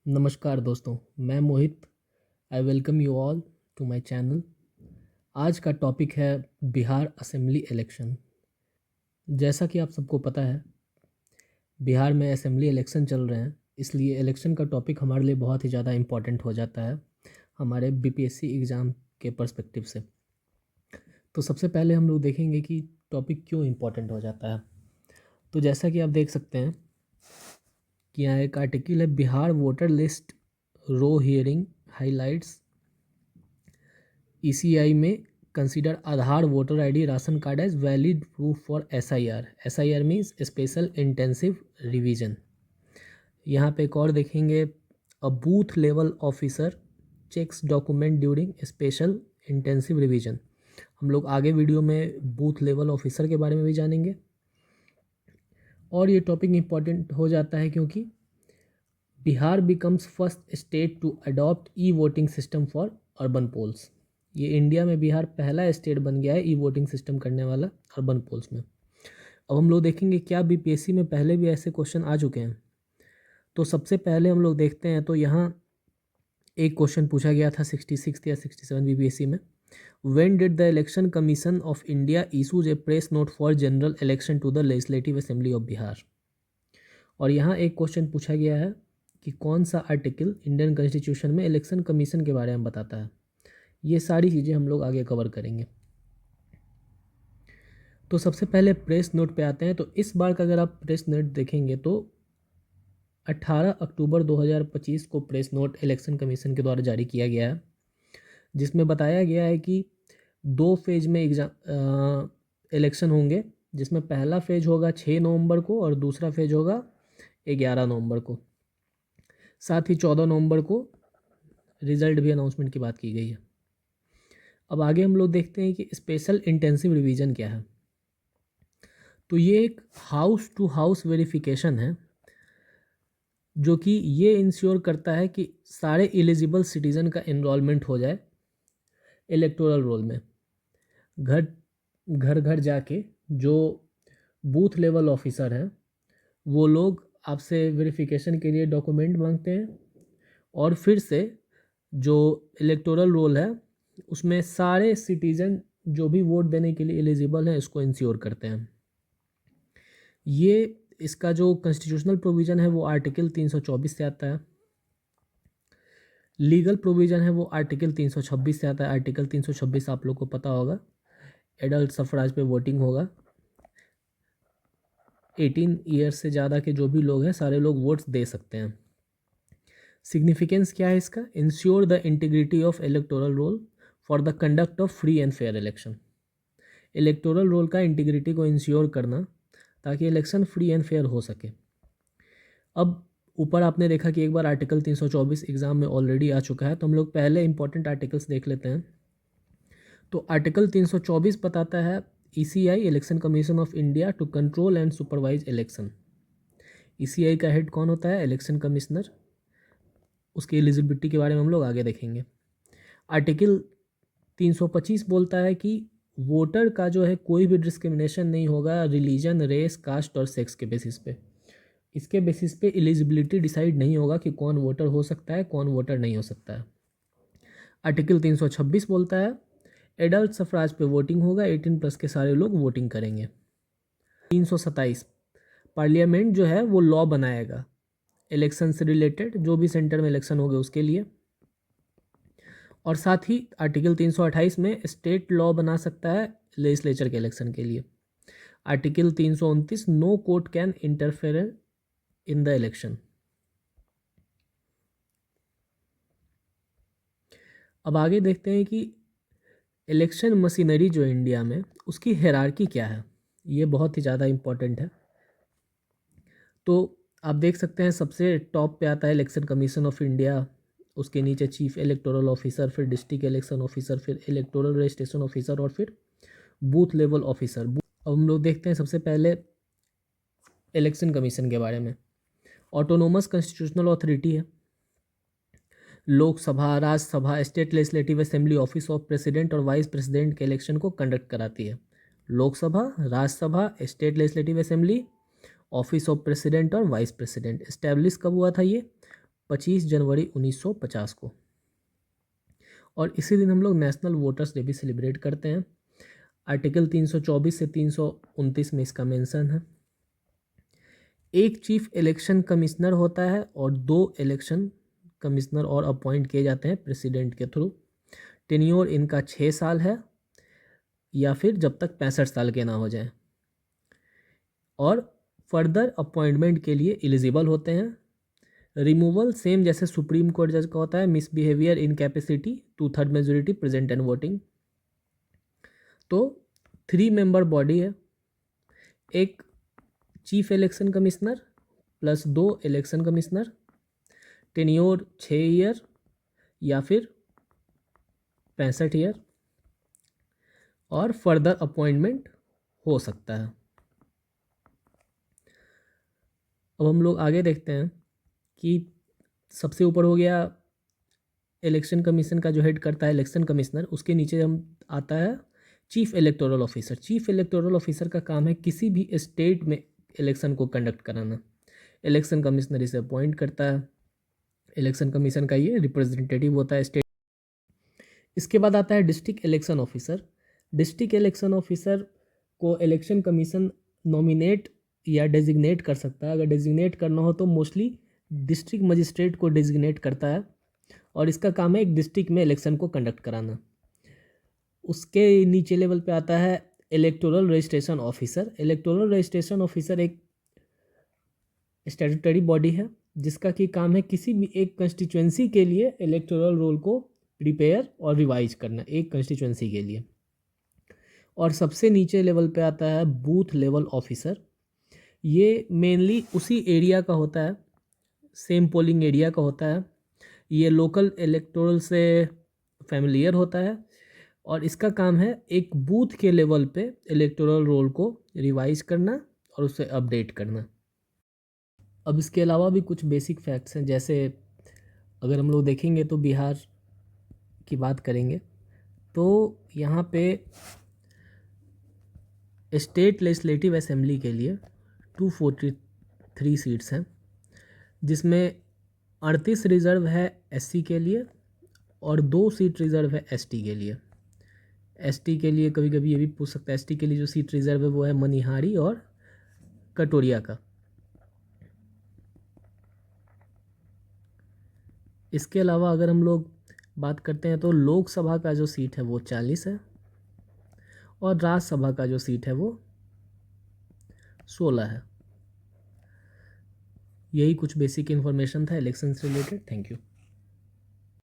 नमस्कार दोस्तों, मैं Mohit. I welcome you all to my channel. आज का टॉपिक है बिहार असेंबली इलेक्शन। जैसा कि आप सबको पता है, बिहार में असेंबली इलेक्शन चल रहे हैं, इसलिए इलेक्शन का टॉपिक हमारे लिए बहुत ही ज़्यादा इम्पॉर्टेंट हो जाता है हमारे बीपीएससी एग्ज़ाम के पर्सपेक्टिव से। तो सबसे पहले हम लोग देखेंगे कि टॉपिक क्यों इम्पॉर्टेंट हो जाता है। तो जैसा कि आप देख सकते हैं कि यहाँ एक आर्टिकल है, Bihar voter list row hearing highlights ECI में consider Aadhaar voter ID ration card as valid proof for SIR. SIR means special intensive revision. यहाँ पे एक और देखेंगे, a booth level officer checks document during special intensive revision. हम लोग आगे video में बूथ लेवल ऑफिसर के बारे में भी जानेंगे। और ये टॉपिक इम्पॉर्टेंट हो जाता है क्योंकि Bihar becomes first state to adopt e voting system for urban polls. ये इंडिया में बिहार पहला स्टेट बन गया है ई वोटिंग सिस्टम करने वाला अर्बन पोल्स में। अब हम लोग देखेंगे क्या बीपीएससी में पहले भी ऐसे क्वेश्चन आ चुके हैं। तो सबसे पहले हम लोग देखते हैं, तो यहाँ एक क्वेश्चन पूछा गया था 66 या 67 बीपीएससी में। When did the election commission of India issues a press note for general election to the legislative assembly of Bihar. और यहाँ एक क्वेश्चन पूछा गया है कि कौन सा आर्टिकल इंडियन कॉन्स्टिट्यूशन में इलेक्शन कमीशन के बारे में बताता है। ये सारी चीज़ें हम लोग आगे कवर करेंगे। तो सबसे पहले प्रेस नोट पे आते हैं। तो इस बार का अगर आप प्रेस नोट देखेंगे तो 18 अक्टूबर 2025 को प्रेस नोट इलेक्शन कमीशन के द्वारा जारी किया गया है, जिसमें बताया गया है कि 2 फेज में इलेक्शन होंगे, जिसमें पहला फेज होगा 6 नवंबर को और दूसरा फेज होगा 11 नवंबर को। साथ ही 14 नवंबर को रिजल्ट भी अनाउंसमेंट की बात की गई है। अब आगे हम लोग देखते हैं कि स्पेशल इंटेंसिव रिवीजन क्या है। तो ये एक हाउस टू हाउस वेरिफिकेशन है, जो कि ये इंश्योर करता है कि सारे एलिजिबल सिटीज़न का इनरोलमेंट हो जाए इलेक्टोरल रोल में। घर घर घर जाके जो बूथ लेवल ऑफिसर हैं वो लोग आपसे वेरिफिकेशन के लिए डॉक्यूमेंट मांगते हैं, और फिर से जो इलेक्टोरल रोल है उसमें सारे सिटीज़न जो भी वोट देने के लिए एलिजिबल हैं इसको इंश्योर करते हैं। ये इसका जो कॉन्स्टिट्यूशनल प्रोविज़न है वो आर्टिकल 324 से आता है। लीगल प्रोविज़न है वो आर्टिकल 326 से आता है। आर्टिकल 326 आप लोग को पता होगा, एडल्ट सफराज पे वोटिंग होगा। 18 ईयर्स से ज़्यादा के जो भी लोग हैं सारे लोग वोट्स दे सकते हैं। सिग्निफिकेंस क्या है इसका? Ensure the integrity of electoral roll for the conduct of free and fair election. Electoral roll का इंटीग्रिटी को इंश्योर करना ताकि इलेक्शन फ्री एंड फेयर हो सके। अब ऊपर आपने देखा कि एक बार आर्टिकल 324 एग्ज़ाम में ऑलरेडी आ चुका है, तो हम लोग पहले इंपॉर्टेंट आर्टिकल्स देख लेते हैं। तो आर्टिकल 324 बताता है ECI election commission of India to control and supervise election. ECI का हेड कौन होता है? Election commissioner. उसकी एलिजिबिलिटी के बारे में हम लोग आगे देखेंगे। आर्टिकल 325 बोलता है कि वोटर का जो है कोई भी डिस्क्रिमिनेशन नहीं होगा रिलीजन, रेस, कास्ट और सेक्स के बेसिस पे। इसके बेसिस पे एलिजिबिलिटी डिसाइड नहीं होगा कि कौन वोटर हो सकता है, कौन वोटर नहीं हो सकता है। आर्टिकल 326 बोलता है एडल्ट सफराज पे वोटिंग होगा, 18+ के सारे लोग वोटिंग करेंगे। 327 पार्लियामेंट जो है वो लॉ बनाएगा इलेक्शन से रिलेटेड, जो भी सेंटर में इलेक्शन होंगे उसके लिए। और साथ ही आर्टिकल 328 में स्टेट लॉ बना सकता है लेजिस्लेचर के इलेक्शन के लिए। Article 329 no court can interfere in the election. अब आगे देखते हैं कि इलेक्शन मशीनरी जो इंडिया में उसकी हायरार्की क्या है। ये बहुत ही ज़्यादा इम्पोर्टेंट है। तो आप देख सकते हैं सबसे टॉप पे आता है इलेक्शन कमीशन ऑफ इंडिया, उसके नीचे चीफ इलेक्टोरल ऑफिसर, फिर डिस्ट्रिक्ट इलेक्शन ऑफिसर, फिर इलेक्टोरल रजिस्ट्रेशन ऑफिसर और फिर बूथ लेवल ऑफिसर। अब हम लोग देखते हैं सबसे पहले इलेक्शन कमीशन के बारे में। ऑटोनोमस कॉन्स्टिट्यूशनल अथॉरिटी है। Lok Sabha, Rajya Sabha, state legislative assembly office of president और वाइस प्रेसिडेंट के इलेक्शन को कंडक्ट कराती है। Lok Sabha, Rajya Sabha, state legislative assembly, office of president और वाइस प्रेसिडेंट। इस्टेब्लिश कब हुआ था ये? 25 जनवरी 1950 को। और इसी दिन हम लोग नेशनल वोटर्स डे भी सेलिब्रेट करते हैं। आर्टिकल 324 से 329 में इसका मेंशन है। एक चीफ इलेक्शन कमिश्नर होता है और 2 इलेक्शन कमिश्नर और अपॉइंट किए जाते हैं प्रेसिडेंट के थ्रू। टेन्योर इनका 6 साल है या फिर जब तक 65 साल के ना हो जाएं, और फर्दर अपॉइंटमेंट के लिए एलिजिबल होते हैं। रिमूवल सेम जैसे सुप्रीम कोर्ट जज का होता है, misbehaviour, incapacity, 2/3 majority, present and voting. तो 3 मेंबर बॉडी है, एक chief election commissioner plus 2 election commissioner, tenure 6 year या फिर 65 ईयर, और फर्दर अपॉइंटमेंट हो सकता है। अब हम लोग आगे देखते हैं कि सबसे ऊपर हो गया इलेक्शन कमीशन का जो हेड करता है इलेक्शन कमिश्नर, उसके नीचे हम आता है chief electoral officer. Chief electoral officer का काम है किसी भी स्टेट में इलेक्शन को कंडक्ट कराना। इलेक्शन कमिश्नर इसे अपॉइंट करता है। इलेक्शन कमीशन का ये रिप्रेजेंटेटिव होता है स्टेट। इसके बाद आता है district election officer. District election officer को इलेक्शन कमीशन नॉमिनेट या डेजिग्नेट कर सकता है। अगर डेजिग्नेट करना हो तो मोस्टली डिस्ट्रिक्ट मजिस्ट्रेट को डेजिग्नेट करता है, और इसका काम है एक डिस्ट्रिक्ट में इलेक्शन को कंडक्ट कराना। उसके नीचे लेवल पे आता है electoral registration officer. Electoral registration officer एक स्टैट्यूटरी बॉडी है जिसका कि काम है किसी भी एक कंस्टिट्यूएंसी के लिए इलेक्टोरल रोल को प्रिपेयर और रिवाइज करना, एक कंस्टिट्यूएंसी के लिए। और सबसे नीचे लेवल पे आता है बूथ लेवल ऑफिसर। ये मेनली उसी एरिया का होता है, सेम पोलिंग एरिया का होता है। ये लोकल इलेक्टोरल से फैमिलियर होता है, और इसका काम है एक बूथ के लेवल पे इलेक्टोरल रोल को रिवाइज करना और उसे अपडेट करना। अब इसके अलावा भी कुछ बेसिक फैक्ट्स हैं, जैसे अगर हम लोग देखेंगे तो बिहार की बात करेंगे तो यहाँ पे स्टेट लेजिस्लेटिव असेंबली के लिए 243 सीट्स हैं, जिसमें 38 रिज़र्व है एससी के लिए और 2 सीट रिज़र्व है एसटी के लिए। एसटी के लिए कभी कभी ये भी पूछ सकता है, एसटी के लिए जो सीट रिज़र्व है वो है मनिहारी और कटोरिया का। इसके अलावा अगर हम लोग बात करते हैं तो लोकसभा का जो सीट है वो 40 है, और राज्यसभा का जो सीट है वो 16 है। यही कुछ बेसिक इन्फॉर्मेशन था इलेक्शन से रिलेटेड। Thank you.